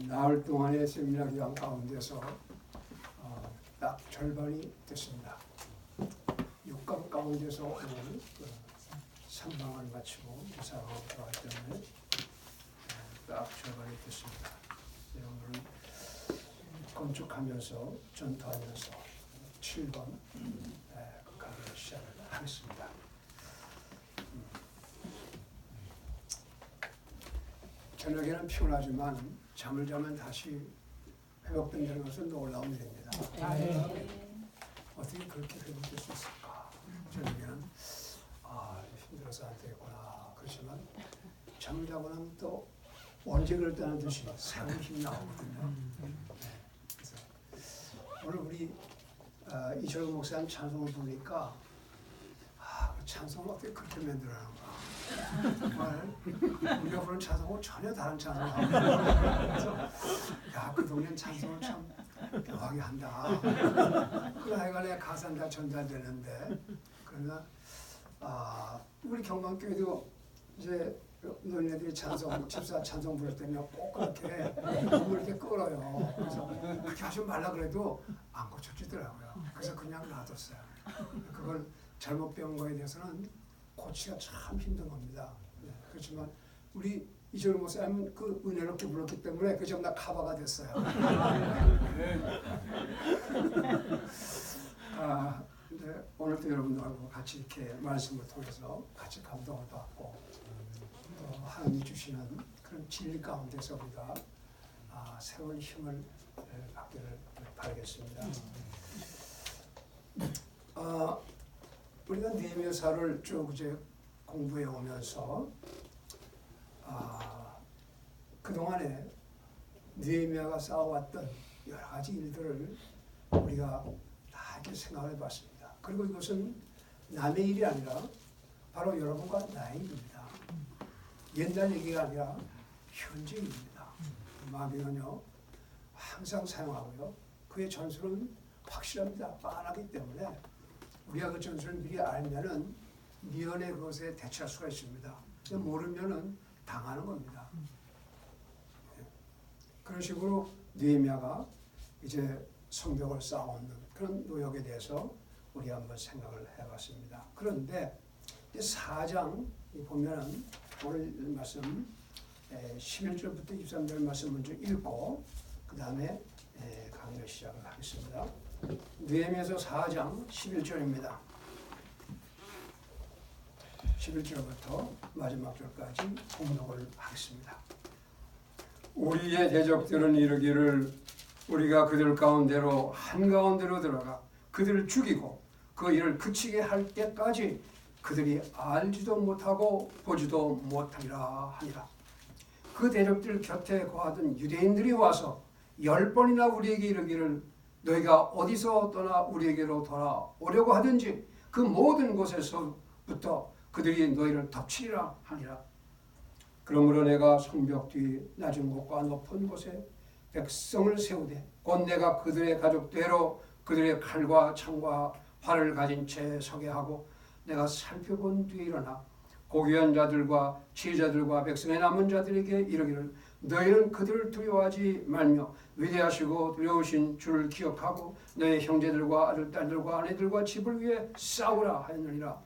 나흘 동안의 세미나 기간 가운데서 딱 절반이 됐습니다. 6강 가운데서 오늘 3강을 마치고 4강으로 들어가기 때문에 딱 절반이 됐습니다. 오늘은 건축하면서 전투하면서 7번 강의를 시작을 하겠습니다. 저녁에는 피곤하지만 잠을 자면 다시 회복된다는 것은 놀라운 일입니다. 어떻게 그렇게 회복될 수 있을까? 저녁에는 힘들어서 안 되겠구나. 그렇지만 잠을 자고 나면 또 언제 그랬다는 듯이 새로운 힘이 나오거든요. 그래서 오늘 우리 이철구 목사님 찬송을 부르니까 그 찬송을 어떻게 그렇게 만들어내는가. 정말 우리가 부르는 찬송은 전혀 다른 찬송을 하고 그래서 그 동네 찬송을 참 묘하게 한다. 그 하여간에 가사는 다 전달되는데 그러나 우리 경만교회도 이제 너희네들이 찬송, 집사 찬송 부를 때면 꼭 그렇게 몸을 이렇게 끌어요. 그래서 그렇게 하지 말라 그래도 안 고쳐지더라고요. 그래서 그냥 놔뒀어요. 그걸 잘못 배운 거에 대해서는 고치기가 참 힘든 겁니다. 그렇지만 우리 이철구 목사님은 그 은혜롭게 불렀기 때문에 그 전부 다 커버가 됐어요. 근데 오늘도 여러분들하고 같이 이렇게 말씀을 통해서 같이 감동을 받고 또 하나님이 주시는 그런 진리 가운데서 우리가 새로운 힘을 받기를 바라겠습니다. 우리가 느헤미야서를 쭉 이제 공부해 오면서 그 동안에 느헤미야가 쌓아왔던 여러 가지 일들을 우리가 다 이렇게 생각해 봤습니다. 그리고 이것은 남의 일이 아니라 바로 여러분과 나의 일입니다. 옛날 얘기가 아니라 현재 일입니다. 마귀는요 항상 사용하고요. 그의 전술은 확실합니다. 빤하기 때문에 우리가 그 전술을 미리 알면은 미연에 그것에 대처할 수가 있습니다. 모르면은 당하는 겁니다. 그런 식으로 느헤미야가 이제 성벽을 쌓아놓는 그런 노역에 대해서 우리 한번 생각을 해봤습니다. 그런데 4장 보면은 오늘 말씀 11절부터 23절 말씀 먼저 읽고 그 다음에 강의를 시작을 하겠습니다. 느헤미야서 4장 11절입니다. 11절부터 마지막 절까지 봉독을 하겠습니다. 우리의 대적들은 이르기를 우리가 그들 가운데로 한가운데로 들어가 그들을 죽이고 그 일을 그치게 할 때까지 그들이 알지도 못하고 보지도 못하리라 하니라. 그 대적들 곁에 거하던 유대인들이 와서 10번이나 우리에게 이르기를 너희가 어디서 떠나 우리에게로 돌아오려고 하든지 그 모든 곳에서부터 그들이 너희를 덮치리라 하니라. 그러므로 내가 성벽 뒤 낮은 곳과 높은 곳에 백성을 세우되 곧 내가 그들의 가족대로 그들의 칼과 창과 활을 가진 채 서게 하고 내가 살펴본 뒤에 일어나 고귀한 자들과 지혜자들과 백성의 남은 자들에게 이르기를 너희는 그들을 두려워하지 말며 위대하시고 두려우신 주를 기억하고 너희 형제들과 아들, 딸들과 아내들과 집을 위해 싸우라 하였느니라.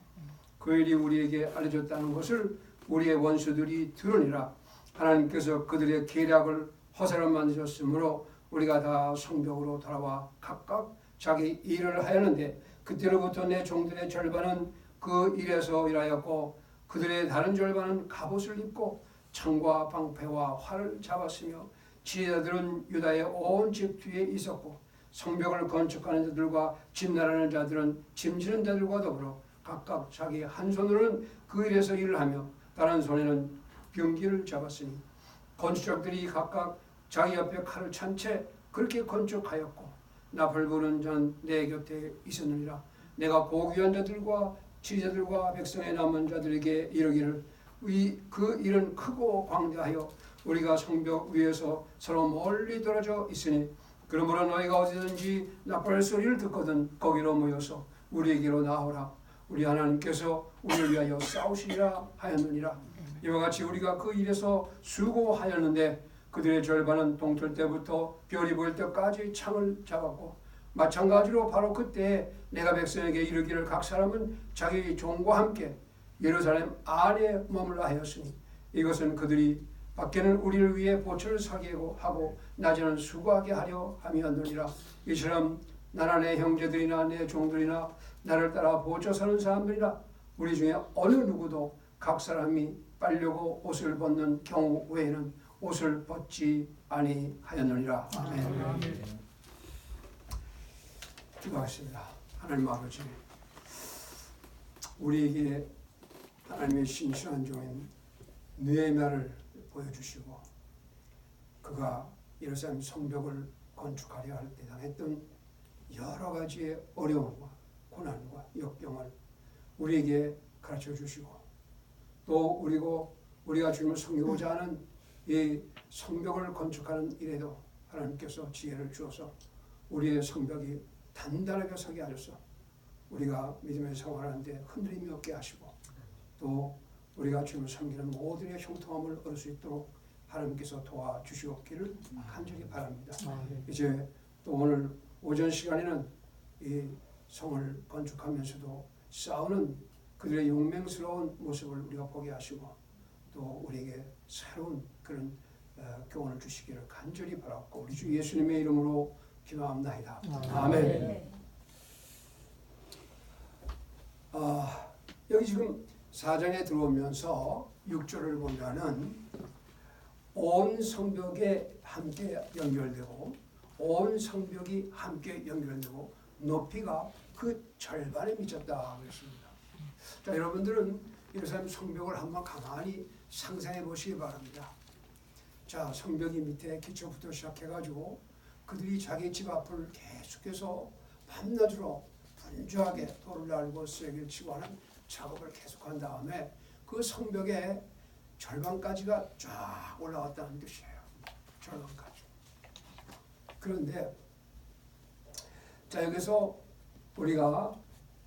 그 일이 우리에게 알려졌다는 것을 우리의 원수들이 들으니라. 하나님께서 그들의 계략을 허사로 만드셨으므로 우리가 다 성벽으로 돌아와 각각 자기 일을 하였는데 그때로부터 내 종들의 절반은 그 일에서 일하였고 그들의 다른 절반은 갑옷을 입고 창과 방패와 활을 잡았으며 지혜자들은 유다의 온 집 뒤에 있었고 성벽을 건축하는 자들과 집 나르는 자들은 짐지는 자들과 더불어 각각 자기 한 손으로는 그 일에서 일을 하며 다른 손에는 병기를 잡았으니 건축자들이 각각 자기 옆에 칼을 찬 채 그렇게 건축하였고 나팔 부는 자는 내 곁에 있었느니라. 내가 고귀한 자들과 지혜자들과 백성의 남은 자들에게 이르기를 그 일은 크고 광대하여 우리가 성벽 위에서 서로 멀리 떨어져 있으니 그러므로 너희가 어디든지 나팔 소리를 듣거든 거기로 모여서 우리에게로 나오라. 우리 하나님께서 우리를 위하여 싸우시리라 하였느니라. 이와 같이 우리가 그 일에서 수고하였는데 그들의 절반은 동틀 때부터 별이 보일 때까지 창을 잡았고 마찬가지로 바로 그때 내가 백성에게 이르기를 각 사람은 자기 종과 함께 예루살렘 안에 머물라 하였으니 이것은 그들이 밖에는 우리를 위해 보초를 사게 하고 낮에는 수고하게 하려 함이었느니라. 이처럼 나나 내 형제들이나 내 종들이나 나를 따라 보초 서는 사람들이나 우리 중에 어느 누구도 각 사람이 빨려고 옷을 벗는 경우 외에는 옷을 벗지 아니하였느니라. 아멘. 기도하겠습니다. 하나님 아버지, 우리에게 하나님의 신실한 종인 느헤미야를 보여주시고 그가 예루살렘 성벽을 건축하려 할 때 당했던 여러 가지의 어려움과 고난과 역경을 우리에게 가르쳐 주시고 또 우리가 주님을 섬기고자 하는 이 성벽을 건축하는 일에도 하나님께서 지혜를 주어서 우리의 성벽이 단단하게 서게 하셔서 우리가 믿음의 생활하는데 흔들림이 없게 하시고 또 우리가 주님을 섬기는 모든의 형통함을 얻을 수 있도록 하나님께서 도와주시옵기를 간절히 바랍니다. 이제 또 오늘 오전 시간에는 이 성을 건축하면서도 싸우는 그들의 용맹스러운 모습을 우리가 보게 하시고 또 우리에게 새로운 그런 교훈을 주시기를 간절히 바랐고 우리 주 예수님의 이름으로 기도합나이다. 아멘. 여기 지금 4장에 들어오면서 6절을 보면은 온 성벽에 함께 연결되고 온 성벽이 함께 연결되고 높이가 그 절반에 미쳤다 그랬습니다. 자, 여러분들은 예루살렘 성벽을 한번 가만히 상상해 보시기 바랍니다. 자, 성벽이 밑에 기초부터 시작해가지고 그들이 자기 집 앞을 계속해서 밤낮으로 분주하게 돌을 날고 쐐기를 치고 하는 작업을 계속한 다음에 그 성벽의 절반까지가 쫙 올라왔다는 뜻이에요. 절반까지. 그런데 자, 여기서 우리가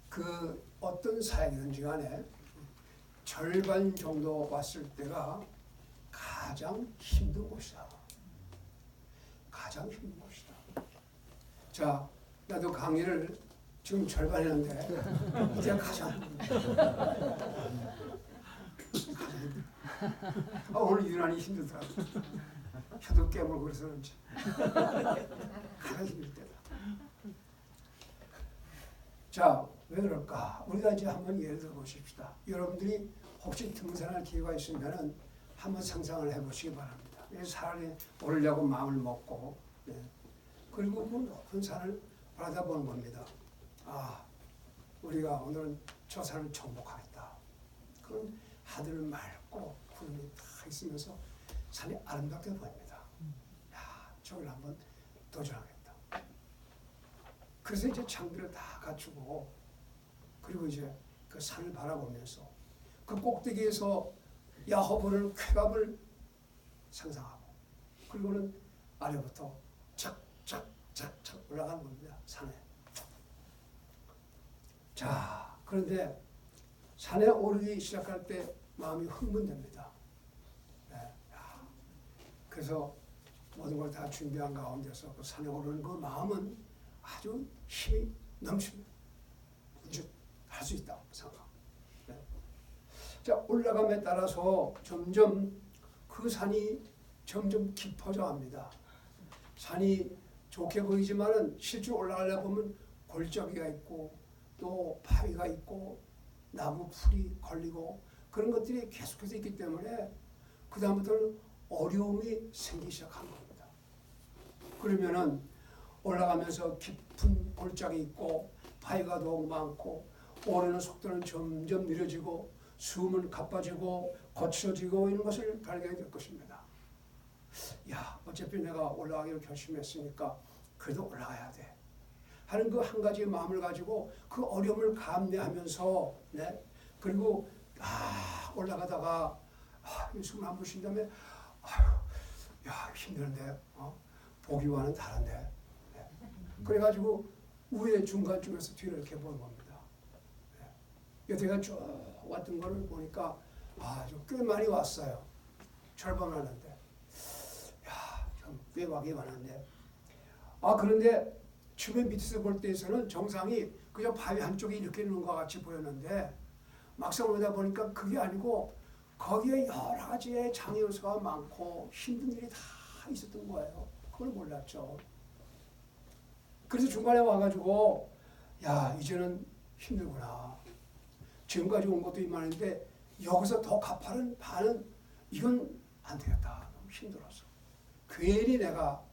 그 어떤 사역이든지 간에 절반 정도 왔을 때가 가장 힘든 곳이다. 가장 힘든 곳이다. 자, 나도 강의를 지금 절반 했는데 이제 가장 오늘 유난히 힘들더라고. 혀도 깨물고 그래서 그런지 가장 힘들 때다. 자, 왜 그럴까? 우리가 이제 한번 예를 들어 보십시다. 여러분들이 혹시 등산할 기회가 있으면 한번 상상을 해보시기 바랍니다. 산에 오르려고 마음을 먹고 그리고 그 높은 산을 바라다보는 겁니다. 우리가 오늘은 저 산을 정복하겠다. 그런 하늘 맑고 구름이 다 있으면서 산이 아름답게 보입니다. 저걸 한번 도전하겠다. 그래서 이제 장비를 다 갖추고 그리고 이제 그 산을 바라보면서 그 꼭대기에서 야호보는 쾌감을 상상하고 그리고는 아래부터 착착착착 올라가는 겁니다. 산에. 자, 그런데 산에 오르기 시작할 때 마음이 흥분됩니다. 그래서 모든 걸 다 준비한 가운데서 그 산에 오르는 그 마음은 아주 힘이 넘칩니다. 이제 할 수 있다 생각. 자, 올라감에 따라서 점점 그 산이 점점 깊어져 갑니다. 산이 좋게 보이지만은 실제로 올라가려 보면 골짜기가 있고 또 바위가 있고 나무 풀이 걸리고 그런 것들이 계속해서 있기 때문에 그 다음부터는 어려움이 생기기 시작한 겁니다. 그러면은 올라가면서 깊은 골짜기 있고 바위가 더욱 많고 오르는 속도는 점점 느려지고 숨은 가빠지고 거칠어지고 있는 것을 발견이 될 것입니다. 어차피 내가 올라가기로 결심했으니까 그래도 올라가야 돼 하는 그 한 가지 마음을 가지고 그 어려움을 감내하면서 그리고 올라가다가 숨 한 번 쉰 다음에 힘드는데 보기와는 다른데 그래가지고 위에 중간쯤에서 뒤를 이렇게 보는 겁니다. 여태가 쭉 왔던 거를 보니까 좀 꽤 많이 왔어요. 절반 왔는데 외박이 많은데 그런데 주변 밑에서 볼 때에서는 정상이 그냥 바위 한쪽에 이렇게 있는 것 같이 보였는데 막상 오다 보니까 그게 아니고 거기에 여러 가지의 장애 요소가 많고 힘든 일이 다 있었던 거예요. 그걸 몰랐죠. 그래서 중간에 와가지고 야 이제는 힘들구나. 지금까지 온 것도 이만한데 여기서 더 가파른 반은 이건 안 되겠다. 너무 힘들었어. 괜히 내가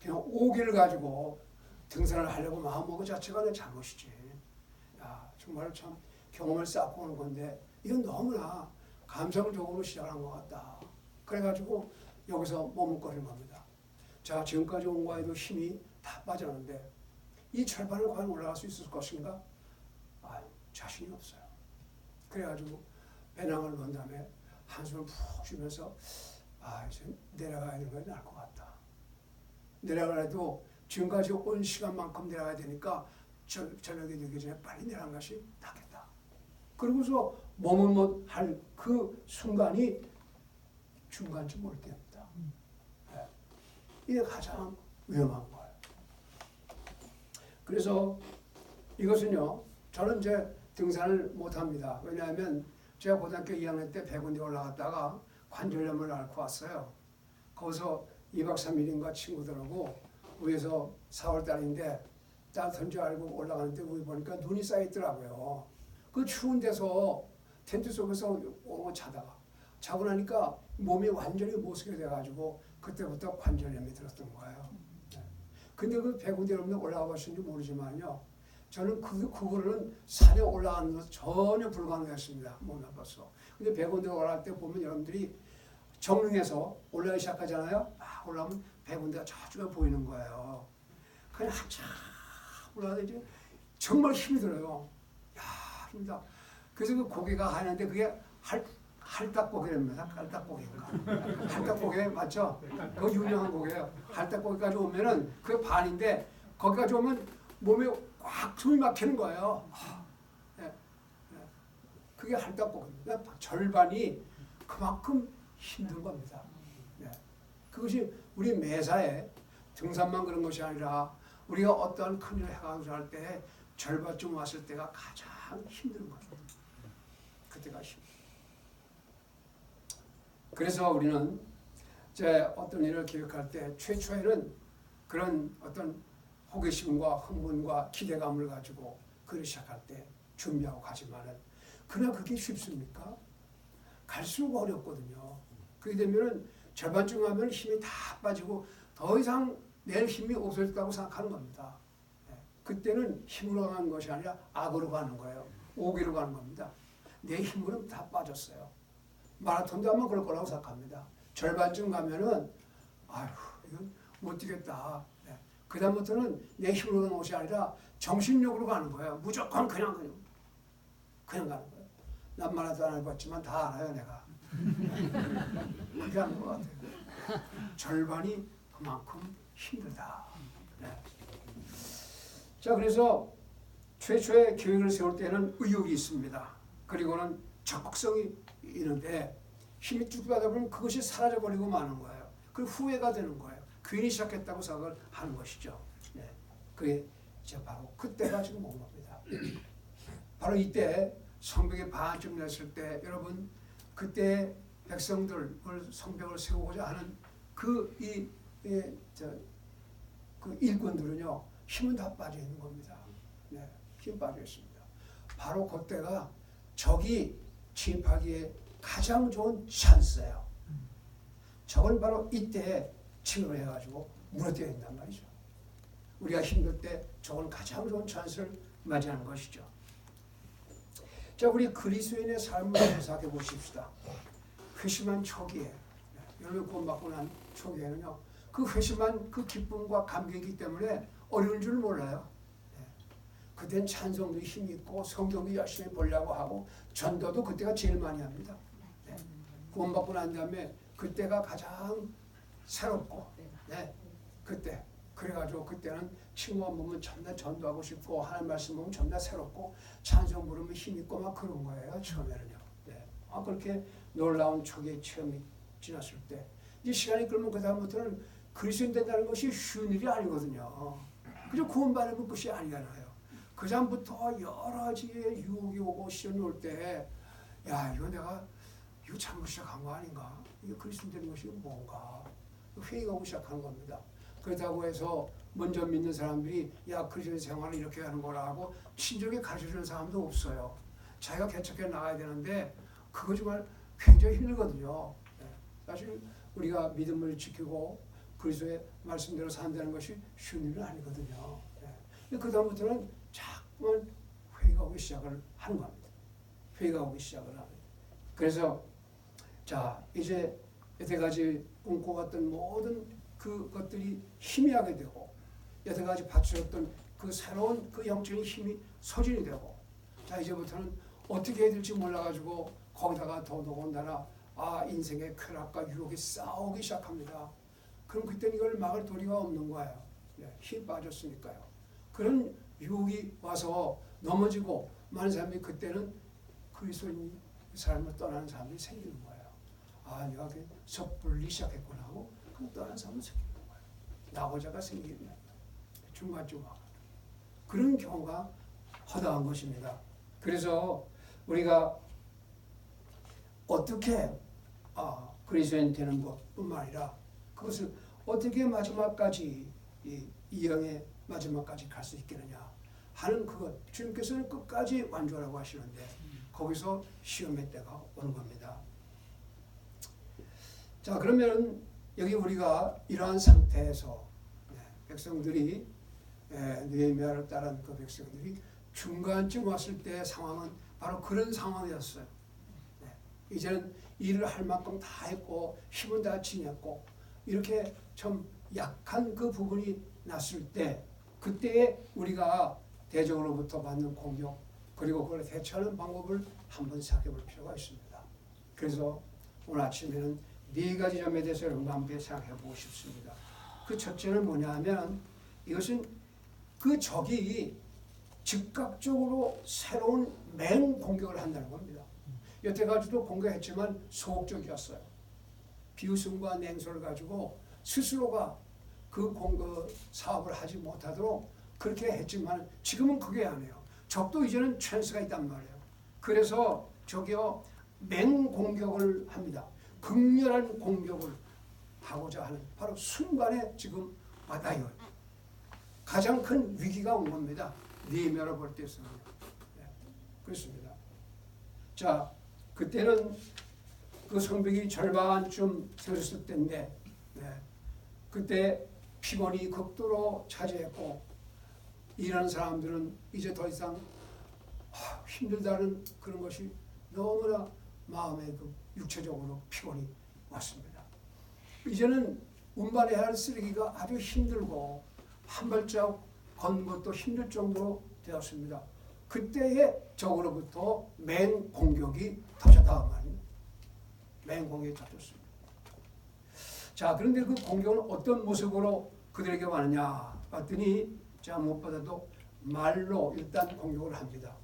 그냥 오기를 가지고 등산을 하려고 마음먹은 자체가 내 잘못이지. 야 정말 참 경험을 쌓고 오는 건데 이건 너무나 감성적으로 시작한 것 같다. 그래가지고 여기서 머뭇거리는 겁니다. 자 지금까지 온 거에도 힘이 다 빠졌는데 이 철판을 과연 올라갈 수 있을 것인가? 자신이 없어요. 그래가지고 배낭을 놓은 다음에 한숨을 푹 쉬면서 이제 내려가야 되는 게 나을 것 같다. 내려가려도 지금까지 온 시간만큼 내려가야 되니까 저녁이 되기 전에 빨리 내려가는 것이 낫겠다. 그러고서 머뭇할 그 순간이 중간쯤 올 때입니다. 네. 이게 가장 위험한 거예요. 그래서 이것은요, 저는 이제 등산을 못합니다. 왜냐하면 제가 고등학교 2학년 때 백운대 올라갔다가 관절염을 앓고 왔어요. 거기서 2박 3일인가 친구들하고 위에서 4월달인데 따뜻한 줄 알고 올라가는데 위에 보니까 눈이 쌓여있더라고요. 그 추운 데서 텐트 속에서 자고 나니까 몸이 완전히 못쓰게 돼가지고 그때부터 관절염이 들었던 거예요. 근데 그 백운대로 올라가 보셨는지 모르지만요. 저는 그거는 산에 올라가는 것은 전혀 불가능했습니다. 몸이 아파서. 근데 백운대 올라갈 때 보면 여러분들이 정릉에서 올라가기 시작하잖아요. 올라가면 백운대가 저쪽에 보이는 거예요. 그냥 한참 올라가다 이제 정말 힘이 들어요. 야, 힘들다. 그래서 그 고개가 하는데 그게 할딱고개입니다. 할딱고개인가? 할딱고개 맞죠? 그거 유명한 고개예요. 할딱고개까지 오면은 그게 반인데 거기까지 오면 몸에 꽉 숨이 막히는 거예요. 그게 할딱고개입니다. 절반이 그만큼 힘든 겁니다. 그것이 우리 매사에 등산만 그런 것이 아니라 우리가 어떠한 큰일을 해가지고 할 때 절반쯤 왔을 때가 가장 힘든 거죠. 그때가 힘들어요. 그래서 우리는 이제 어떤 일을 기획할 때 최초에는 그런 어떤 호기심과 흥분과 기대감을 가지고 그를 시작할 때 준비하고 가지만은 그러나 그게 쉽습니까? 갈수록 어렵거든요. 그렇게 되면은 절반쯤 하면 힘이 다 빠지고 더 이상 낼 힘이 없어졌다고 생각하는 겁니다. 그때는 힘으로 가는 것이 아니라 악으로 가는 거예요. 오기로 가는 겁니다. 내 힘으로는 다 빠졌어요. 마라톤도 아마 그럴 거라고 생각합니다. 절반쯤 가면은 이건 못 뛰겠다. 그 다음부터는 내 힘으로 가는 것이 아니라 정신력으로 가는 거예요. 무조건 그냥 가는 거예요. 난 마라톤 안 해봤지만 다 알아요, 내가. 그렇게 하는 것 같아요. 절반이 그만큼 힘들다. 자, 그래서 최초의 계획을 세울 때는 의욕이 있습니다. 그리고는 적극성이 있는데 힘이 쭉 가다 보면 그것이 사라져버리고 마는 거예요. 그리고 후회가 되는 거예요. 괜히 시작했다고 생각을 하는 것이죠. 그게 이제 바로 그때가 지금 온 겁니다. 바로 이때 성벽이 반쯤 됐을 때 여러분 그때 백성들을 성벽을 세우고자 하는 그 일꾼들은요 힘은 다 빠져 있는 겁니다. 힘 빠져 있습니다. 바로 그때가 적이 진입하기에 가장 좋은 찬스예요. 적은 바로 이때 침입을 해가지고 무너뜨려 있단 말이죠. 우리가 힘들 때 적은 가장 좋은 찬스를 맞이하는 것이죠. 자, 우리 그리스도인의 삶을 생각해 보십시다. 회심한 초기에, 여러분 구원받고 난 초기에는요, 그 회심한 그 기쁨과 감격이기 때문에 어려운 줄 몰라요. 그땐 찬송도 힘이 있고 성경도 열심히 보려고 하고 전도도 그때가 제일 많이 합니다. 구원받고 난 다음에 그때가 가장 새롭고, 그때 그래가지고 그때는 친구가 보면 전부 전도하고 싶고 하나님 말씀 보면 전부 새롭고 찬송 부르면 힘 있고 막 그런 거예요. 처음에는요. 그렇게 놀라운 초기의 체험이 지났을 때 이 시간이 그러면 그 다음부터는 그리스도인 된다는 것이 쉬운 일이 아니거든요. 그저 구원받으면 끝이 아니잖아요. 그 전부터 여러 가지의 유혹이 오고 시련이 올 때, 야, 이거 잘못 시작한 거 아닌가? 이게 그리스도인 되는 것이 뭔가? 회의가 오기 시작하는 겁니다. 그렇다고 해서 먼저 믿는 사람들이 야, 그리스도인 생활을 이렇게 하는 거라 하고 친절하게 가르쳐주는 사람도 없어요. 자기가 개척해 나가야 되는데 그거 정말 굉장히 힘들거든요. 사실 우리가 믿음을 지키고 그리스도의 말씀대로 산다는 것이 쉬운 일은 아니거든요. 그 다음부터는 자꾸만 회의가 오기 시작을 하는 겁니다. 회의가 오기 시작을 합니다. 그래서 자, 이제 여태까지 꿈꿔왔던 모든 그것들이 희미하게 되고 여태까지 바쳐졌던 그 새로운 그 영적인 힘이 소진이 되고, 자, 이제부터는 어떻게 해야 될지 몰라가지고 거기다가 더더군다나 인생의 쾌락과 유혹이 싸우기 시작합니다. 그럼 그때는 이걸 막을 도리가 없는 거예요. 힘이 빠졌으니까요. 그런 유혹이 와서 넘어지고 많은 사람들이 그때는 그리스도인 삶을 떠나는 사람들이 생기는 거예요. 내가 섣불리 시작했구나 하고 그럼 떠나는 사람은 생기는 거예요. 낙오자가 생기는 거예요. 중간쯤 와가 그런 경우가 허다한 것입니다. 그래서 우리가 어떻게 그리스도인 되는 것뿐만 아니라 그것을 어떻게 마지막까지 이 영의 마지막까지 갈 수 있겠느냐 하는 그것, 주님께서는 끝까지 완주하라고 하시는데 거기서 시험의 때가 오는 겁니다. 자, 그러면 여기 우리가 이러한 상태에서 백성들이 느헤미야를 따른 그 백성들이 중간쯤 왔을 때의 상황은 바로 그런 상황이었어요. 이제는 일을 할 만큼 다 했고 힘은 다 지녔고 이렇게 좀 약한 그 부분이 났을 때 그때에 우리가 대적으로부터 받는 공격 그리고 그걸 대처하는 방법을 한번 생각해 볼 필요가 있습니다. 그래서 오늘 아침에는 4가지 점에 대해서 여러분과 함께 생각해 보고 싶습니다. 그 첫째는 뭐냐 하면 이것은 그 적이 즉각적으로 새로운 맹공격을 한다는 겁니다. 여태까지도 공격했지만 소극적이었어요. 비웃음과 냉소를 가지고 스스로가 그 사업을 하지 못하도록 그렇게 했지만 지금은 그게 아니에요. 적도 이제는 찬스가 있단 말이에요. 그래서 적이요 맹공격을 합니다. 극렬한 공격을 하고자 하는 바로 순간에 지금 와닿아요. 가장 큰 위기가 온 겁니다. 느헤미야를 볼 때서는. 그렇습니다. 자, 그때는 그 성벽이 절반쯤 세워졌을 때인데 그때 피곤이 극도로 차지했고 이런 사람들은 이제 더 이상 힘들다는 그런 것이 너무나 마음에 그 육체적으로 피곤이 왔습니다. 이제는 운반해야 할 쓰레기가 아주 힘들고 한 발짝 걷는 것도 힘들 정도로 되었습니다. 그때의 적으로부터 맹공격이 터졌다 말입니다. 맹공격이 터졌습니다. 자, 그런데 그 공격은 어떤 모습으로 그들에게 왔느냐 봤더니 자, 무엇보다도 말로 일단 공격을 합니다.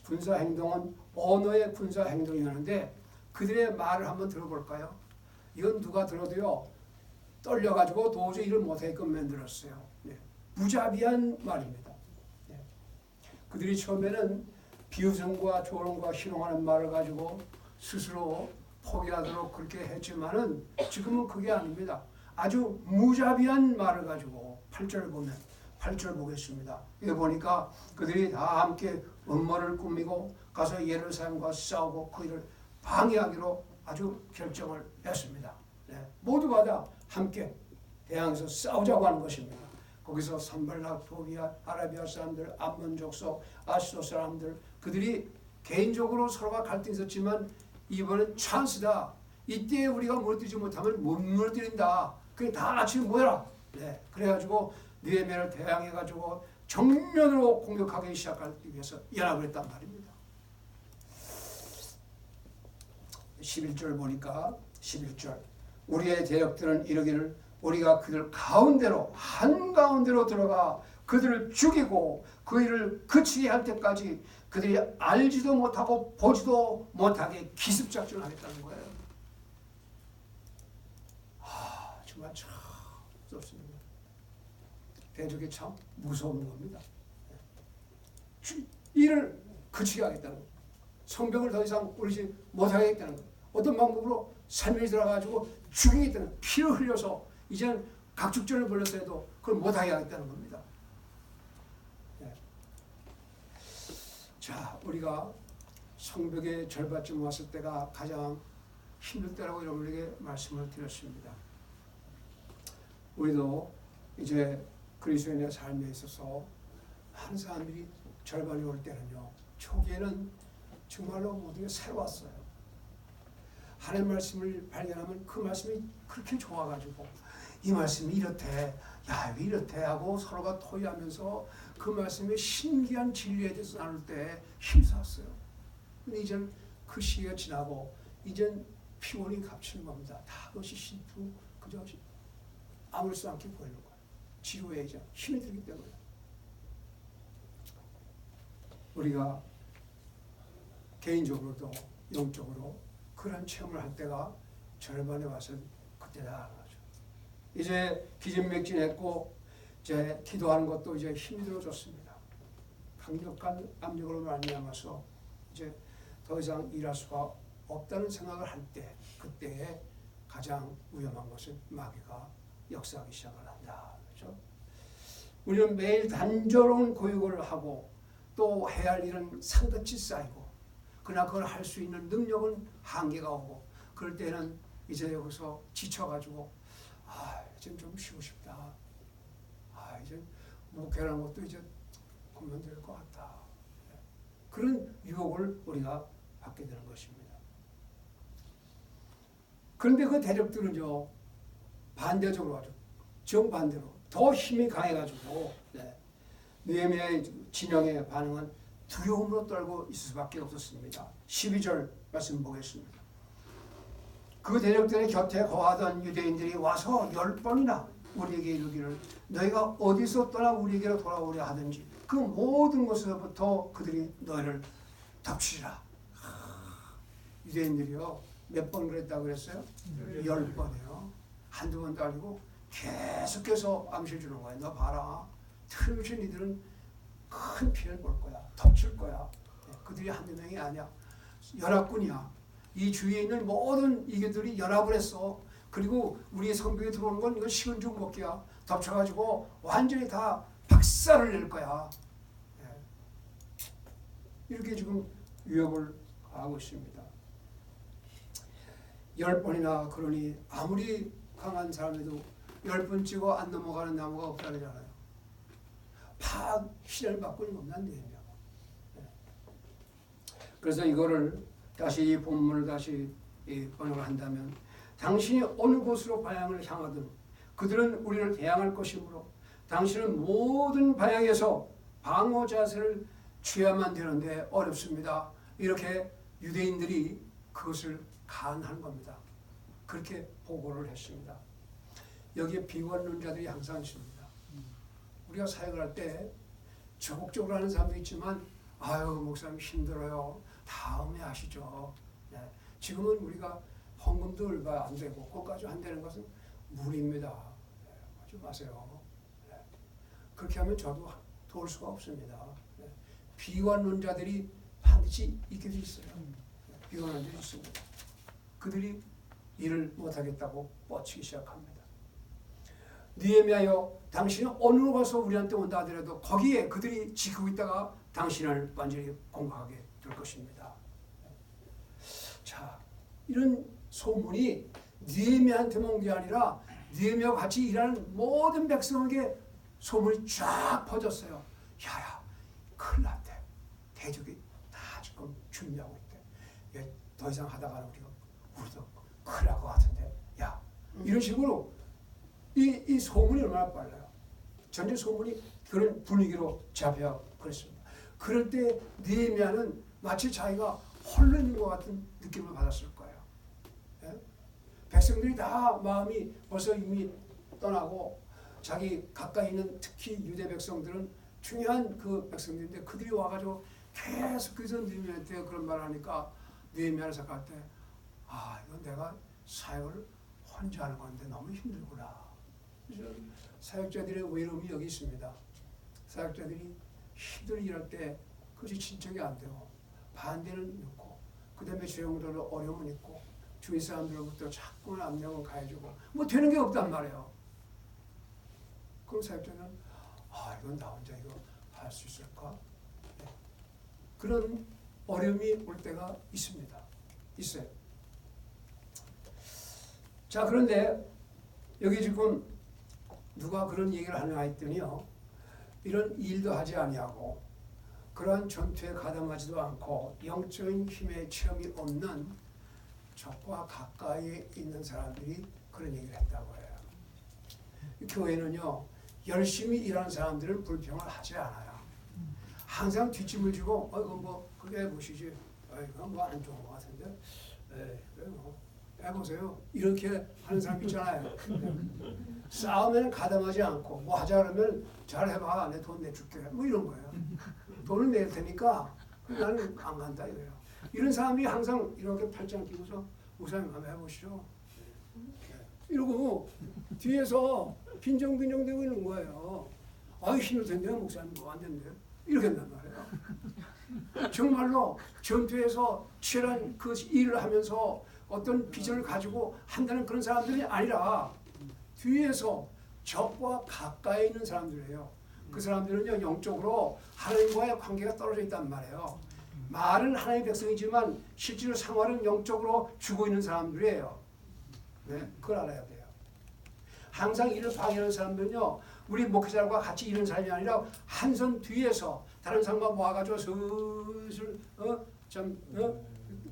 군사 행동은 언어의 군사 행동이라는데 그들의 말을 한번 들어볼까요? 이건 누가 들어도요 떨려가지고 도저히 일을 못하게끔 만들었어요. 무자비한 말입니다. 그들이 처음에는 비웃음과 조롱과 희롱하는 말을 가지고 스스로 포기하도록 그렇게 했지만은 지금은 그게 아닙니다. 아주 무자비한 말을 가지고 8절 보면 8절 보겠습니다. 여기 보니까 그들이 다 함께 음모를 꾸미고 가서 예루살렘과 싸우고 그 일을 방해하기로 아주 결정을 했습니다. 모두가 다 함께 대항해서 싸우자고 하는 것입니다. 거기서 산발락, 도비아, 아라비아 사람들, 암몬 족속, 아시도 사람들 그들이 개인적으로 서로가 갈등이 있었지만 이번엔 찬스다. 이때 우리가 무너뜨리지 못하면 못 무너뜨린다. 그게 다 같이 모여라. 그래가지고 느헤미야를 대항해가지고 정면으로 공격하기 시작하기 위해서 연합을 했단 말입니다. 11절 보니까 11절 우리의 대적들은 이르기를 우리가 그들 가운데로 한가운데로 들어가 그들을 죽이고 그 일을 그치게 할 때까지 그들이 알지도 못하고 보지도 못하게 기습작전을 하겠다는 거예요. 정말 참 없습니다. 대적이 참 무서운 겁니다. 일을 그치게 하겠다는 거예요. 성벽을 더 이상 올리지 못하겠다는 거예요. 어떤 방법으로 삶에 들어가지고 죽이겠다는 거예요. 피를 흘려서 이제는 각축전을 벌려서 해도 그걸 못하게 하겠다는 겁니다. 네. 자, 우리가 성벽의 절반쯤 왔을 때가 가장 힘들 때라고 여러분에게 말씀을 드렸습니다. 우리도 이제 그리스도인의 삶에 있어서 많은 사람들이 절반이 올 때는요, 초기에는 정말로 모든 게 새로웠어요. 하나님 말씀을 발견하면 그 말씀이 그렇게 좋아가지고 이 말씀이 이렇대, 야, 왜 이렇대 하고 서로가 토의하면서 그 말씀의 신기한 진리에 대해서 나눌 때 힘썼어요. 근데 이제는 그 시기가 지나고 이젠 피곤이 갚치는 겁니다. 다 그것이 신투 그저 아무렇지 않게 보이는 거예요. 지루해 이제 힘이 들기 때문에. 우리가 개인적으로도 영적으로 그런 체험을 할 때가 절반에 와서 그때다 하는 거죠. 이제 기진맥진했고 이제 기도하는 것도 이제 힘이 들어졌습니다. 강력한 압력으로 말미암아서 이제 더 이상 일할 수가 없다는 생각을 할 때, 그때에 가장 위험한 것은 마귀가 역사하기 시작을 한다. 그렇죠? 우리는 매일 단조로운 고육을 하고 또 해야 할 일은 산같이 쌓이고, 그러나 그걸 할 수 있는 능력은 한계가 오고, 그럴 때는 이제 여기서 지쳐가지고 이제 좀 쉬고 싶다. 이제 목회라는 것도 이제 그만둘 것 같다. 그런 유혹을 우리가 받게 되는 것입니다. 그런데 그 대적들은요, 반대적으로 아주 정반대로 더 힘이 강해가지고 느헤미야의 진영의 반응은 두려움으로 떨고 있을 수밖에 없었습니다. 12절 말씀 보겠습니다. 그 대적들의 곁에 거하던 유대인들이 와서 10번이나 우리에게 이르기를 너희가 어디서 떠나 우리에게로 돌아오려 하든지 그 모든 곳에서부터 그들이 너희를 덮치리라. 유대인들이요, 몇 번 그랬다고 그랬어요? 10번이요. 한두 번도 아니고 계속해서 암시를 주는 거예요. 너 봐라. 틀림없이 니들은 큰 피해를 볼 거야. 덮칠 거야. 그들이 한두 명이 아니야. 연합군이야. 이 주위에 있는 모든 이게들이 연합을 했어. 그리고 우리의 성벽에 들어오는 건 이건 식은 죽 먹기야. 덮쳐가지고 완전히 다 박살을 낼 거야. 이렇게 지금 위협을 하고 있습니다. 10번이나 그러니 아무리 강한 사람에도 10번 찍어 안 넘어가는 나무가 없다 그러잖아요. 팍 시련을 받고 있는 겁니다. 그래서 이거를 다시 이 본문을 다시 번역을 한다면 당신이 어느 곳으로 방향을 향하든 그들은 우리를 대항할 것이므로 당신은 모든 방향에서 방어 자세를 취해야만 되는데 어렵습니다. 이렇게 유대인들이 그것을 가한한 겁니다. 그렇게 보고를 했습니다. 여기에 비관론자들이 항상 있습니다. 우리가 사역을 할 때 적극적으로 하는 사람도 있지만 아유 목사님 힘들어요. 다음에 하시죠. 지금은 우리가 헌금도 얼마 안 되고 그것까지 한다는 것은 무리입니다. 하지 마세요. 그렇게 하면 저도 도울 수가 없습니다. 비관론자들이 반드시 있게 돼 있어요. 비관론자들이 있습니다. 그들이 일을 못하겠다고 뻗치기 시작합니다. 느헤미야여, 당신은 어느 가서 우리한테 온다 하더라도 거기에 그들이 지키고 있다가 당신을 완전히 공격하게 될 것입니다. 자, 이런 소문이 느헤미야한테만 온 게 아니라 느헤미야와 같이 일하는 모든 백성에게 소문이 쫙 퍼졌어요. 야야, 큰일 났대. 대적이 다 지금 준비하고 있대. 더 이상 하다가는 우리도 큰일 날 것 같은데. 야, 이런 식으로 이 소문이 얼마나 빨라요. 전체 소문이 그런 분위기로 잡혀 그랬습니다. 그럴 때 느헤미야는 마치 자기가 홀로 있는 것 같은 느낌을 받았을 거예요. 백성들이 다 마음이 벌써 이미 떠나고 자기 가까이 있는 특히 유대 백성들은 중요한 그 백성들인데 그들이 와가지고 계속해서 느헤미야한테 그런 말을 하니까 느헤미야를 생각할 때 이건 내가 사역을 혼자 하는 건데 너무 힘들구나. 사역자들의 외로움이 여기 있습니다. 사역자들이 힘들게 일할 때 그것이 진척이 안 되고 반대는 있고 그 다음에 주영들로 어려움은 있고 주위 사람들로부터 자꾸 압력을 가해주고 뭐 되는 게 없단 말이에요. 그럼 사역자는 이건 나 혼자 이거 할 수 있을까? 네. 그런 어려움이 올 때가 있습니다. 있어요. 자, 그런데 여기 지금 누가 그런 얘기를 하냐 했더니요. 이런 일도 하지 아니하고 그러한 전투에 가담하지도 않고 영적인 힘의 체험이 없는 적과 가까이 있는 사람들이 그런 얘기를 했다고 해요. 교회는요. 열심히 일하는 사람들은 불평을 하지 않아요. 항상 뒷짐을 지고 이거 뭐 그게 보시지 이거 뭐 안 좋은 것 같은데 해보세요. 이렇게 하는 사람 있잖아요. 싸우면 가담하지 않고 뭐 하자 그러면 잘 해봐. 내 돈 내줄게. 뭐 이런 거예요. 돈을 낼 테니까 나는 안 간다 이거예요. 이런 사람이 항상 이렇게 팔짱 끼고서 목사님 한번 해보시죠. 이러고 뒤에서 빈정빈정대고 있는 거예요. 힘들 텐데 목사님 뭐 안 된대. 이렇게 한단 말이에요. 정말로 전투에서 치열한 그 일을 하면서 어떤 비전을 가지고 한다는 그런 사람들이 아니라 뒤에서 적과 가까이 있는 사람들이에요. 그 사람들은요 영적으로 하나님과의 관계가 떨어져 있단 말이에요. 말은 하나님의 백성이지만 실제로 생활은 영적으로 죽어 있는 사람들이에요. 네, 그걸 알아야 돼요. 항상 일을 방해하는 사람들은요 우리 목회자들과 같이 일하는 사람이 아니라 한 손 뒤에서 다른 사람과 모아가지고 슬슬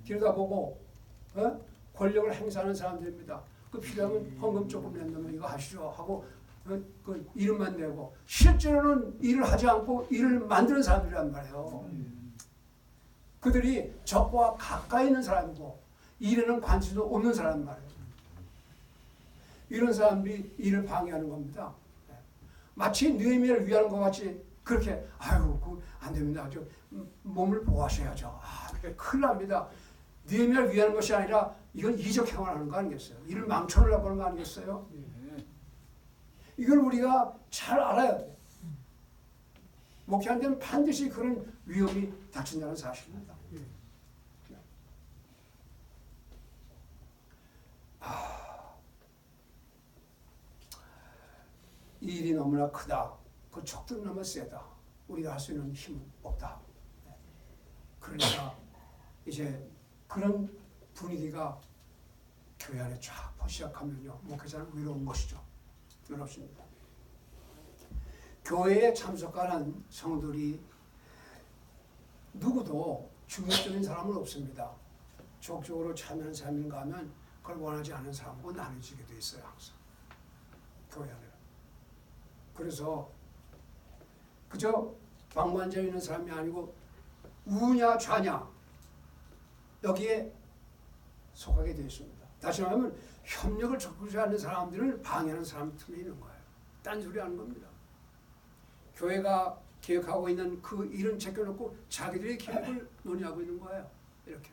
들여다보고 권력을 행사하는 사람들입니다. 그 필요하면 헌금 조금 낸다면 이거 하시죠 하고 그 이름만 내고 실제로는 일을 하지 않고 일을 만드는 사람들이란 말이에요. 그들이 적과 가까이 있는 사람이고 일에는 관심도 없는 사람 말이에요. 이런 사람들이 일을 방해하는 겁니다. 마치 느헤미야를 위하는 것 같이 그렇게 그거 안 됩니다. 몸을 보호하셔야죠. 큰일 납니다. 느헤미야를 위하는 것이 아니라 이건 이적 행위하는 거 아니겠어요? 일을 망쳐놓으려고 하는 거 아니겠어요? 이걸 우리가 잘 알아야 돼요. 목회하는 데는 반드시 그런 위험이 닥친다는 사실입니다. 이 일이 너무나 크다. 그 적들은 너무 세다. 우리가 할 수 있는 힘은 없다. 그러니까 이제 그런 분위기가 교회 안에 쫙 퍼시작하면요. 목회자는 외로운 것이죠. 외롭습니다. 교회에 참석하는 성도들이 누구도 중립적인 사람은 없습니다. 적극적으로 참여하는 사람인가 하면 그걸 원하지 않는 사람과 나눠지게 돼 있어요. 항상. 교회 안에. 그래서 그저 방관자 있는 사람이 아니고 우냐 좌냐 여기에 속하게 되어 있습니다. 다시 말하면 협력을 적극적으로 하는 사람들을 방해하는 사람 틈에 있는 거예요. 딴소리 하는 겁니다. 교회가 계획하고 있는 그 일은 제껴놓고 자기들의 계획을 논의하고 있는 거예요. 이렇게.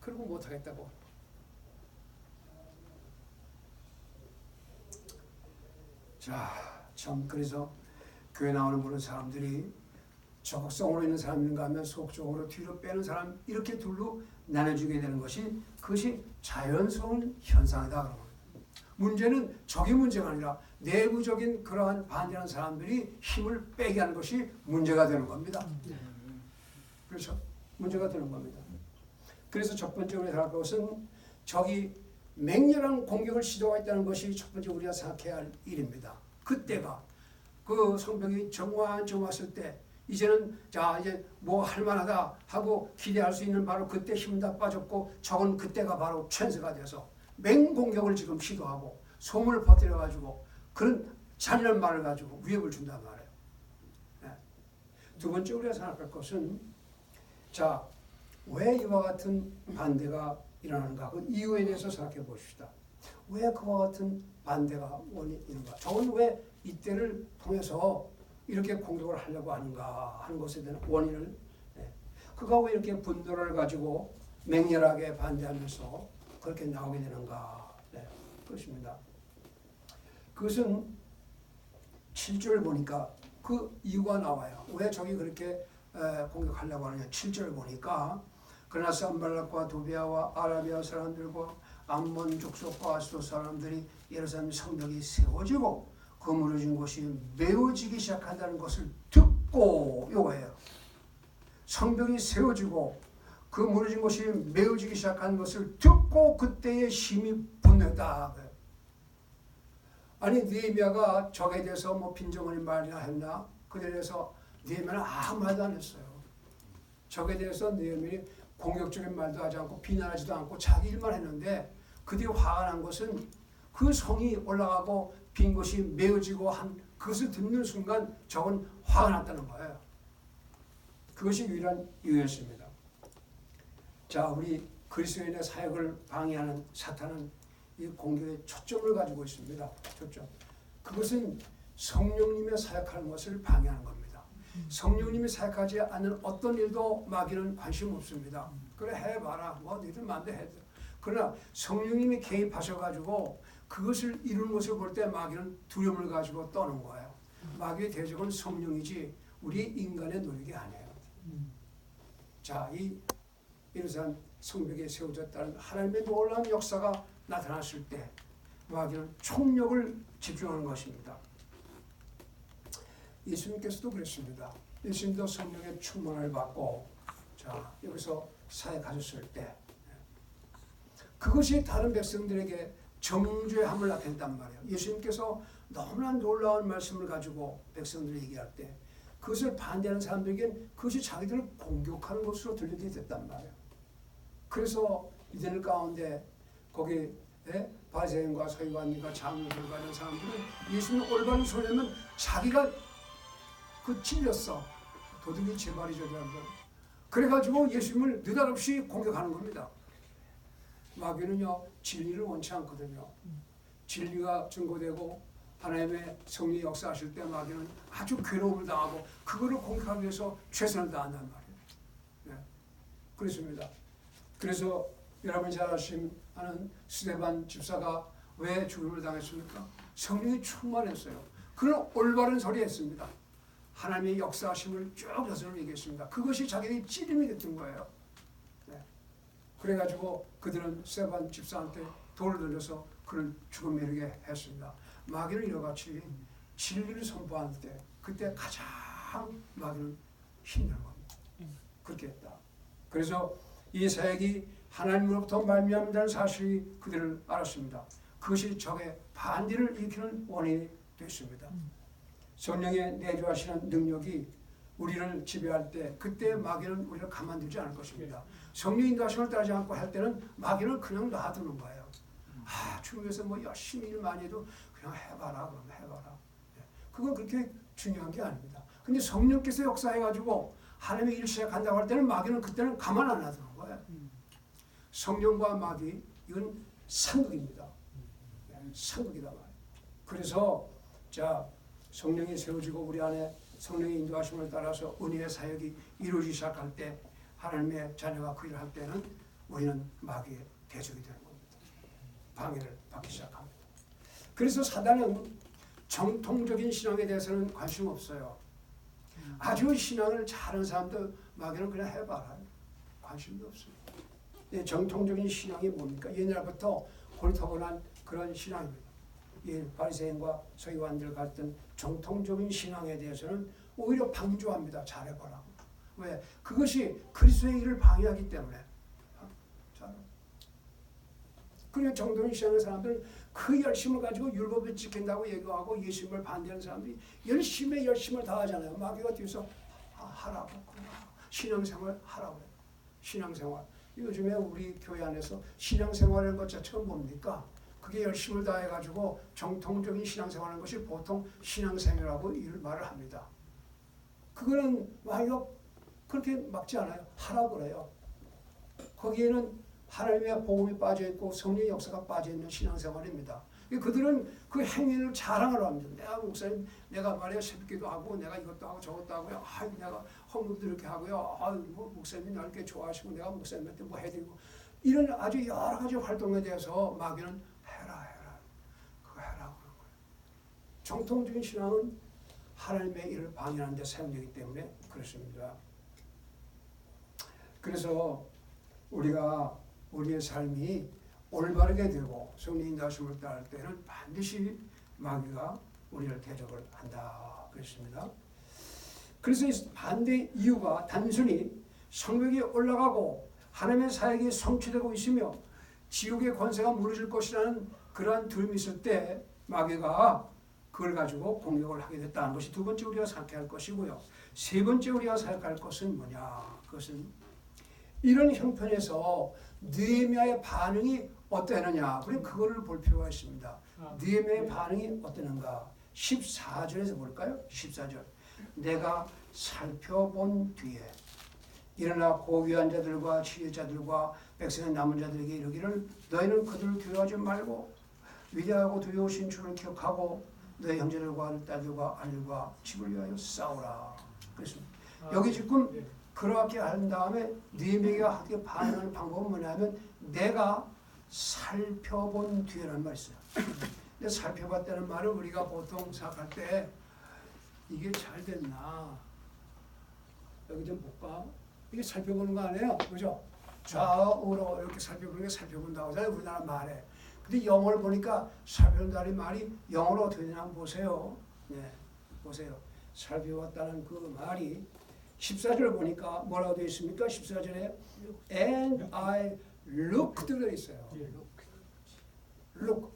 그리고 못하겠다고. 자, 참 그래서 교회 나오는 그런 사람들이 적극성으로 있는 사람인가 하면 속적으로 뒤로 빼는 사람 이렇게 둘로 나눠주게 되는 것이 그것이 자연스러운 현상이다. 문제는 적이 문제가 아니라 내부적인 그러한 반대하는 사람들이 힘을 빼게 하는 것이 문제가 되는 겁니다. 그렇죠? 문제가 되는 겁니다. 그래서 첫 번째 우리가 생각할 것은 적이 맹렬한 공격을 시도하고 있다는 것이 첫 번째 우리가 생각해야 할 일입니다. 그때가 그 성벽이 정화점 왔을 때 이제는 이제 뭐 할만하다 하고 기대할 수 있는 바로 그때 힘 다 빠졌고 적은 그때가 바로 천세가 돼서 맹공격을 지금 시도하고 소문을 퍼뜨려가지고 그런 잔인한 말을 가지고 위협을 준단 말이에요. 네. 두 번째 우리가 생각할 것은 왜 이와 같은 반대가 일어나는가 그 이유에 대해서 생각해 봅시다. 왜 그와 같은 반대가 원인인가? 적은 왜 이때를 통해서 이렇게 공격을 하려고 하는가 하는 것에 대한 원인을 그가 왜 이렇게 분노를 가지고 맹렬하게 반대하면서 그렇게 나오게 되는가 그것입니다. 그것은 7절 보니까 그 이유가 나와요. 왜 저기 그렇게 공격하려고 하느냐. 7절 보니까 그러나 산발락과 도비아와 아라비아 사람들과 암몬 족속과 아스도 사람들이 예루살렘 성벽이 세워지고 그 무너진 곳이 메워지기 시작한다는 것을 듣고, 요거예요. 성벽이 세워지고 그 무너진 곳이 메워지기 시작한 것을 듣고 그때의 심히 분노했다. 아니 느헤미야가 적에 대해서 뭐 빈정어린 말이나 했나? 그에 대해서 느헤미야는 아무 말도 안 했어요. 적에 대해서 느헤미야는 공격적인 말도 하지 않고 비난하지도 않고 자기 일만 했는데, 그들이 화가 난 것은 그 성이 올라가고 빈 곳이 메어지고 한 그것을 듣는 순간 적은 화가 났다는 거예요. 그것이 유일한 이유였습니다. 자, 우리 그리스도인의 사역을 방해하는 사탄은 이 공격의 초점을 가지고 있습니다. 초점. 그것은 성령님의 사역하는 것을 방해하는 겁니다. 성령님이 사역하지 않는 어떤 일도 마귀는 관심 없습니다. 그래 해봐라. 뭐 너희들 마음대로 해. 그러나 성령님이 개입하셔가지고 그것을 이루는 것을 볼 때 마귀는 두려움을 가지고 떠는 거예요. 마귀의 대적은 성령이지 우리 인간의 노력이 아니에요. 자, 이 예루살렘 성벽에 세워졌다는 하나님의 놀라운 역사가 나타났을 때 마귀는 총력을 집중하는 것입니다. 예수님께서도 그랬습니다. 예수님도 성령의 충만을 받고 자 여기서 사역하셨을 때 그것이 다른 백성들에게 정죄함을 나타냈단 말이에요. 예수님께서 너무나 놀라운 말씀을 가지고 백성들에게 얘기할 때 그것을 반대하는 사람들에겐 그것이 자기들을 공격하는 것으로 들리게 됐단 말이에요. 그래서 이들 가운데 거기 바리새인과 서기관과 장로들과 이런 사람들은 예수님 올바른 소리하면 자기가 그 찔렸어. 도둑이 제 말이죠. 그래가지고 예수님을 느닷없이 공격하는 겁니다. 마귀는요 진리를 원치 않거든요. 진리가 증거되고 하나님의 성령이 역사하실 때 마귀는 아주 괴로움을 당하고 그거를 공격하기 위해서 최선을 다한단 말이에요. 네. 그렇습니다. 그래서 여러분이 잘 아시는 스데반 집사가 왜 죽음을 당했습니까? 성령이 충만했어요. 그는 올바른 소리 했습니다. 하나님의 역사하심을 쭉 자세히 얘기했습니다. 그것이 자기의 찌림이 됐던 거예요. 네. 그래가지고 그들은 스데반 집사한테 돌을 던져서 그를 죽음에 이르게 했습니다. 마귀는 이와같이 진리를 선포할 때 그때 가장 마귀는 힘든 겁니다. 그렇게 했다. 그래서 이 사역이 하나님으로부터 말미암는다는 사실이 그들을 알았습니다. 그것이 적의 반대를 일으키는 원인이 됐습니다. 성령의 내주하시는 능력이 우리를 지배할 때 그때 마귀는 우리를 가만두지 않을 것입니다. 성령 인도하심을 따르지 않고 할 때는 마귀는 그냥 놔두는 거예요. 주님께서 뭐 열심히 일 많이 해도 그냥 해봐라 그러면 해봐라. 그건 그렇게 중요한 게 아닙니다. 근데 성령께서 역사해가지고 하나님의 일을 시작한다고 할 때는 마귀는 그때는 가만 안 놔두는 거예요. 성령과 마귀 이건 상극입니다. 상극이다 말이에요. 그래서 자 성령이 세워지고 우리 안에 성령의 인도하심을 따라서 은혜의 사역이 이루어지기 시작할 때 하나님의 자녀가 그 일을 할 때는 우리는 마귀의 대적이 되는 겁니다. 방해를 받기 시작합니다. 그래서 사단은 정통적인 신앙에 대해서는 관심 없어요. 아주 신앙을 잘하는 사람들 마귀는 그냥 해봐라. 관심도 없습니다. 정통적인 신앙이 뭡니까? 옛날부터 옳다고난 그런 신앙입니다. 바리새인과 서기관들 같은 정통적인 신앙에 대해서는 오히려 방조합니다. 잘해보라고. 왜? 그것이 그리스도의 일을 방해하기 때문에. 그냥 정통적인 신앙의 사람들은 그 열심을 가지고 율법을 지킨다고 얘기하고 예수님을 반대하는 사람들이 열심을 다하잖아요. 마귀가 뒤에서 하라고. 신앙생활 하라고. 신앙생활. 요즘에 우리 교회 안에서 신앙생활이라는 것 자체가 뭡니까? 그게 열심을 다해가지고 정통적인 신앙생활하는 것이 보통 신앙생활이라고 말을 합니다. 그거는 마귀가 그렇게 막지 않아요. 하라고 그래요. 거기에는 하나님의 복음이 빠져있고 성령의 역사가 빠져있는 신앙생활입니다. 그들은 그 행위를 자랑하러 합니다. 내가 목사님, 내가 말이야 새벽기도 하고 내가 이것도 하고 저것도 하고요. 내가 헌금도 이렇게 하고요. 뭐 목사님이 나를 이렇게 좋아하시고 내가 목사님한테 뭐 해드리고 이런 아주 여러 가지 활동에 대해서 마귀는 해라. 그거 해라 그런 거예요. 정통적인 신앙은 하나님의 일을 방해하는 데 사용되기 때문에 그렇습니다. 그래서 우리가 우리의 삶이 올바르게 되고 성령 인도하심을 따를 때는 반드시 마귀가 우리를 대적을 한다 그랬습니다. 그래서 이 반대 이유가 단순히 성벽이 올라가고 하나님의 사역이 성취되고 있으며 지옥의 권세가 무너질 것이라는 그러한 두려움이 있을 때 마귀가 그걸 가지고 공격을 하게 됐다는 것이 두 번째 우리가 생각해야 할 것이고요. 세 번째 우리가 생각할 것은 뭐냐? 그것은 이런 형편에서 느헤미야의 반응이 어떠했느냐? 우리는 그거를 볼 필요가 있습니다. 느헤미야의 반응이 어떠는가? 14절에서 볼까요? 14절. 내가 살펴본 뒤에 일어나 고귀한 자들과 치유자들과 백성의 남은 자들에게 이르기를 너희는 그들을 두려워하지 말고 위대하고 두려우신 주를 기억하고 너희 형제들과 딸들과 아들과 집을 위하여 싸우라. 그렇습니다. 여기 지금 그렇게 한 다음에 느헤미야가 하게 반응하는 방법은 뭐냐면 내가 살펴본 뒤에라는 말이 있어요. 근데 살펴봤다는 말은 우리가 보통 생각할 때 이게 잘 됐나? 여기 좀 볼까? 이게 살펴보는 거 아니에요? 그죠? 좌우로 이렇게 살펴보는 게 살펴본다고 하잖아요. 우리나라 말에. 근데 영어를 보니까 살펴본다는 말이 영어로 어떻게 되나 한번 보세요. 네, 보세요. 살펴봤다는 그 말이 14절 보니까 뭐라고 되어 있습니까? 14절에 And I looked 되어 있어요. look.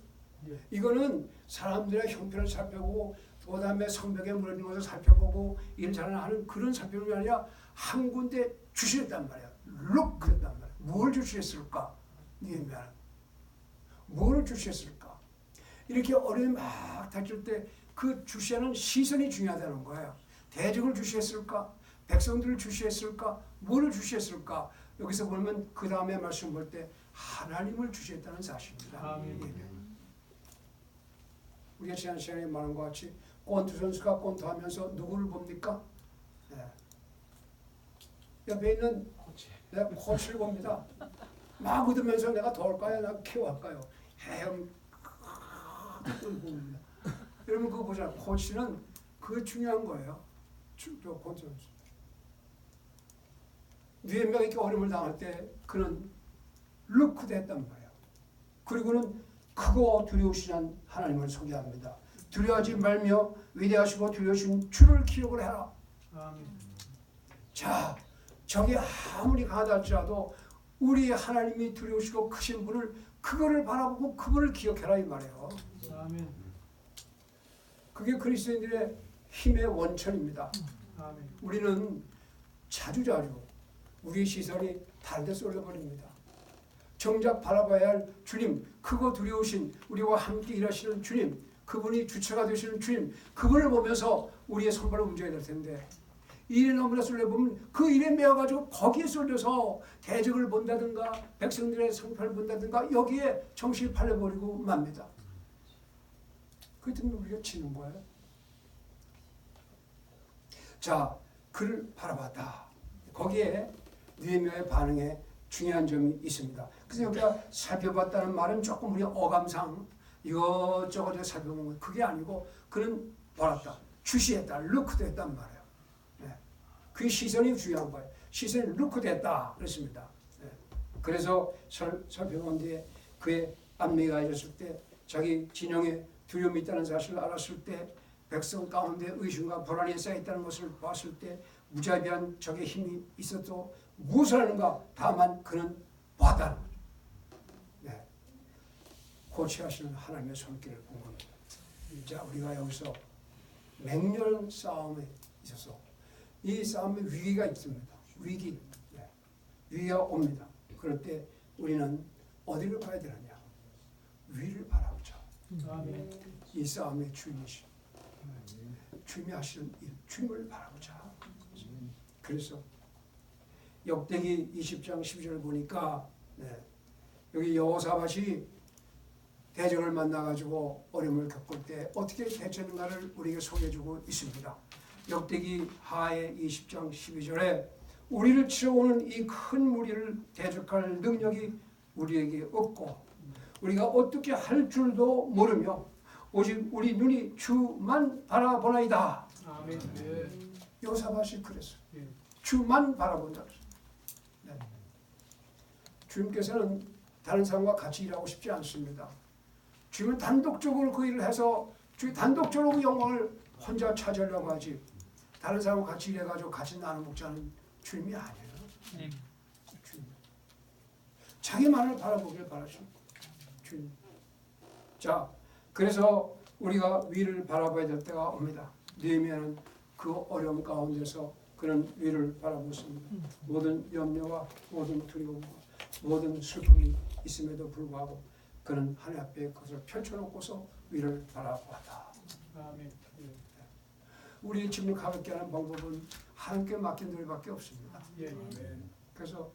이거는 사람들의 형편을 살펴보고 그 다음에 성벽에 무너진 것을 살펴보고 일을 잘하는 그런 살펴보는 게 아니라 한 군데 주시했단 말이야. look 했단 말이야. 뭘 주시했을까? 느헤미야는 뭘 주시했을까? 이렇게 어려움이 막 닥칠 때 그 주시하는 시선이 중요하다는 거예요. 대적을 주시했을까? 백성들을 주시했을까? 뭐를 주시했을까? 여기서 보면 그 다음에 말씀 볼 때 하나님을 주시했다는 사실입니다. 우리가 지난 시간에 말한 것 같이 권투 선수가 권투하면서 누구를 봅니까? 네. 옆에 있는 내가 코치를 봅니다. 막 웃으면서 내가 도울까요? 내가 키워할까요? 헤엄 봅니다. 여러분 그거 보잖아요. 코치는 그게 중요한 거예요. 저 권투 선수. 느헤미야가 이렇게 어려움을 당할 때 그는 루크드 했단 말이에요. 그리고는 크고 두려우신 하나님을 소개합니다. 두려워하지 말며 위대하시고 두려우신 주를 기억을 해라. 자, 적이 아무리 강하다 할지라도 우리 하나님이 두려우시고 크신 분을 그거를 바라보고 그거를 기억해라 이 말이에요. 그게 그리스도인들의 힘의 원천입니다. 우리는 자주자주 우리의 시선이 다른 데 쏠려버립니다. 정작 바라봐야 할 주님, 크고 두려우신 우리와 함께 일하시는 주님, 그분이 주체가 되시는 주님, 그분을 보면서 우리의 손발을 움직여야 될 텐데 일에 너무나 쏠려보면 그 일에 매여가지고 거기에 쏠려서 대적을 본다든가 백성들의 성패를 본다든가 여기에 정신이 팔려버리고 맙니다. 그때는 우리가 지는 거예요. 자, 그를 바라봤다. 거기에 느헤미야의 반응에 중요한 점이 있습니다. 그래서 여기가 살펴봤다는 말은 조금 우리 어감상 이것저것 살펴보는 거 그게 아니고 그는 보았다. 주시했다. 루크드 했단 말이에요. 네. 그 시선이 중요한 거예요. 시선이 루크드 했다. 그렇습니다. 네. 그래서 살펴본 뒤에 그의 안미가 해졌을 때 자기 진영에 두려움이 있다는 사실을 알았을 때 백성 가운데 의심과 불안이 쌓여있다는 것을 봤을 때 무자비한 적의 힘이 있어도 무엇을 하는가? 다만 그는 보았다는 거죠. 네. 고치하시는 하나님의 손길을 본 겁니다. 자, 우리가 여기서 맹렬한 싸움에 있어서 이 싸움에 위기가 있습니다. 위기. 네. 위기가 옵니다. 그럴 때 우리는 어디를 봐야 되느냐? 위를 바라보자. 이 싸움의 주인이신 주님이 하시는 일, 주님을 바라보자. 그래서 역대기 20장 12절 보니까 여기 여호사밧이 대적을 만나가지고 어려움을 겪을 때 어떻게 대처했는가를 우리에게 소개해주고 있습니다. 역대기 하의 20장 12절에 우리를 치러오는 이 큰 무리를 대적할 능력이 우리에게 없고 우리가 어떻게 할 줄도 모르며 오직 우리 눈이 주만 바라보나이다. 아멘. 예. 요사밭이 그랬어요. 예. 주만 바라본다. 네. 주님께서는 다른 사람과 같이 일하고 싶지 않습니다. 주님은 단독적으로 그 일을 해서 주님 단독적으로 그 영광을 혼자 차지하려고 하지, 다른 사람과 같이 일해가지고 같이 나눠 먹자는 주님이 아니에요. 주님. 자기만을 바라보길 바라십니다. 주님. 자, 그래서 우리가 위를 바라봐야 될 때가 옵니다. 느헤미야는 그 어려움 가운데서 그런 위를 바라보습니다. 모든 염려와 모든 두려움과 모든 슬픔이 있음에도 불구하고 그는 하늘 앞에 그것을 펼쳐놓고서 위를 바라보았다. 아멘. 예. 우리의 짐을 가볍게 하는 방법은 하나님께 맡긴 노래밖에 없습니다. 예. 아멘. 그래서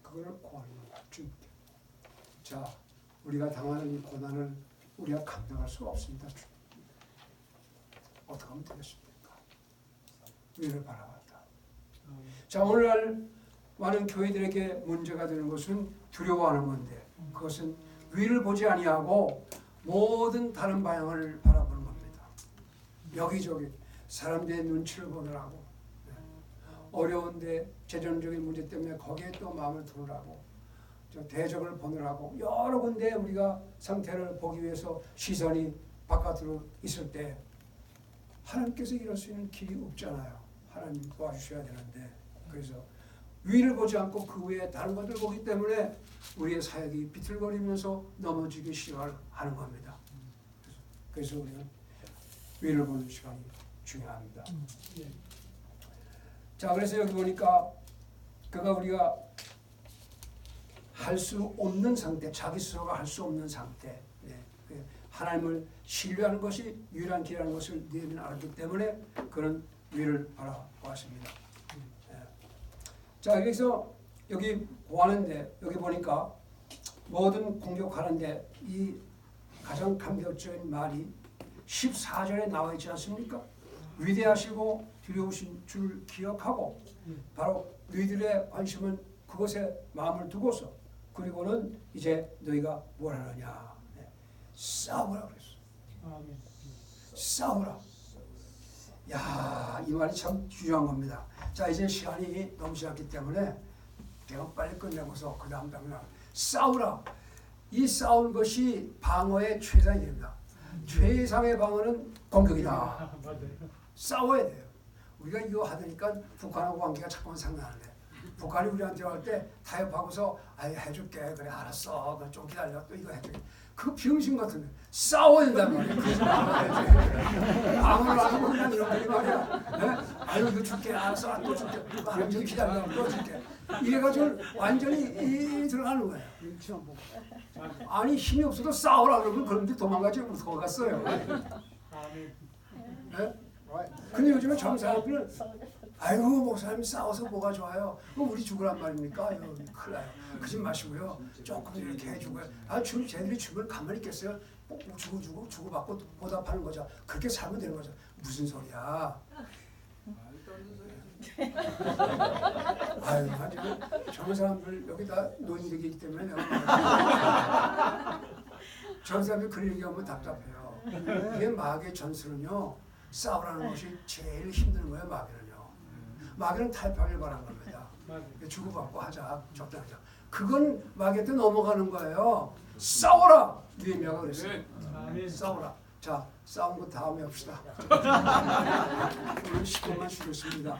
그거를 고하는 겁니다. 주님께. 자, 우리가 당하는 이 고난을 우리가 감당할 수가 없습니다. 어떻게 하면 되겠습니까? 위를 바라봤다. 아멘. 자, 오늘날 많은 교회들에게 문제가 되는 것은 두려워하는 건데, 그것은 위를 보지 아니하고 모든 다른 방향을 바라보는 겁니다. 여기저기 사람들의 눈치를 보느라고, 어려운데 재정적인 문제 때문에 거기에 또 마음을 두느라고, 대적을 보느라고 여러 군데 우리가 상태를 보기 위해서 시선이 바깥으로 있을 때 하나님께서 이럴 수 있는 길이 없잖아요. 하나님 도와주셔야 되는데, 그래서 위를 보지 않고 그 외에 다른 것들 보기 때문에 우리의 사역이 비틀거리면서 넘어지기 시작하는 겁니다. 그래서 우리는 위를 보는 시간이 중요합니다. 예. 자, 그래서 여기 보니까 그가 우리가 할 수 없는 상태, 자기 스스로가 할 수 없는 상태, 하나님을 신뢰하는 것이 유일한 길이라는 것을 느헤미야는 알았기 때문에 그는 위를 바라보았습니다. 자, 여기서 여기 보았는데 여기 보니까 모든 공격하는데 이 가장 감격적인 말이 14절에 나와 있지 않습니까? 위대하시고 두려우신 줄 기억하고 바로 너희들의 관심은 그것에 마음을 두고서 그리고는 이제 너희가 뭘 하느냐, 싸우라 그랬어. 아멘. 싸우라. 야, 이 말이 참 중요한 겁니다. 자, 이제 시간이 너무 지났기 때문에 내가 빨리 끝내고서 그 다음 당장 싸우라. 이 싸우는 것이 방어의 최상입니다. 최상의 방어는 공격이다. 맞아요. 싸워야 돼요. 우리가 이거 하니까 북한하고 관계가 자꾸만 상나는데, 북한이 우리한테 할 때 타협하고서 아예 해줄게, 그래 알았어, 그럼 좀 기다려, 또 이거 해줄게. 그 병신 같은데 싸워야 된단 말이야. 그래서 방어를 하고 그냥 이런 말이야. 네? 아유 이거 줄게, 알았어, 또 줄게, 좀 기다려, 또 줄게. 이래가지고 완전히 들어가는 거예요. 아니 힘이 없어도 싸우라 그러면 그런데 도망가지 못하고 갔어요. 아멘. 네? 근데 요즘에 젊은 사람들은 아이고 목사님이 싸워서 뭐가 좋아요? 그럼 우리 죽으란 말입니까? 큰일 나요. 그러지 마시고요. 조금 이렇게 해주고요. 아, 쟤들이 죽으면 가만히 있겠어요? 주고받고 보답하는 거죠. 그렇게 살면 되는 거죠. 무슨 소리야? 아유, 지금 젊은 사람들 여기다 노인들이기 때문에 내가 젊은 사람들 그런 얘기하면 답답해요. 이게 마귀의 전술은요, 싸우라는 것이 제일 힘든 거예요. 마귀는 타협하길 바라는 겁니다. 주고받고 하자, 적당하자. 그건 마귀한테 넘어가는 거예요. 싸워라! 느헤미야가 그랬어요. 싸워라. 자, 싸운 거 다음에 합시다. 오늘 10분만 쉬겠습니다.